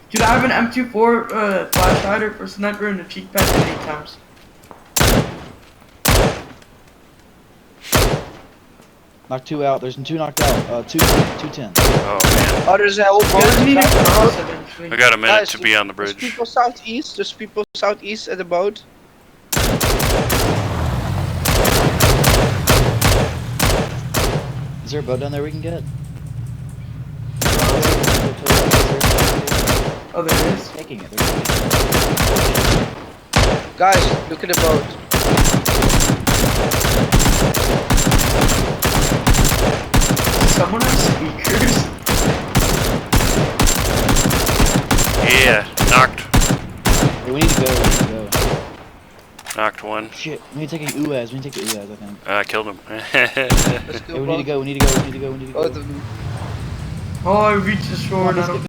Dude, I have an M24 flashlighter for sniper and a cheek pad at 8 times. Knock 2 out. There's 2 knocked out. 210. Oh man. Oh, there's a whole You guys need to boat. cross eventually. I got a minute Guys, to be on the There's bridge. people southeast. There's people southeast at the boat. Is there a boat down there we can get? Oh, there is. Taking it. They're taking it. Guys, look at the boat. Someone has speakers. Yeah, knocked. Hey, we need to go. We need to go. Knocked one. Shit. We need to take a UAZ. We need to take the UAZ, I think. I killed him. Let's Hey, go we need to boat. go. We need to go. We need to go. We need to go. Both of them. Oh, I reached the shore and I don't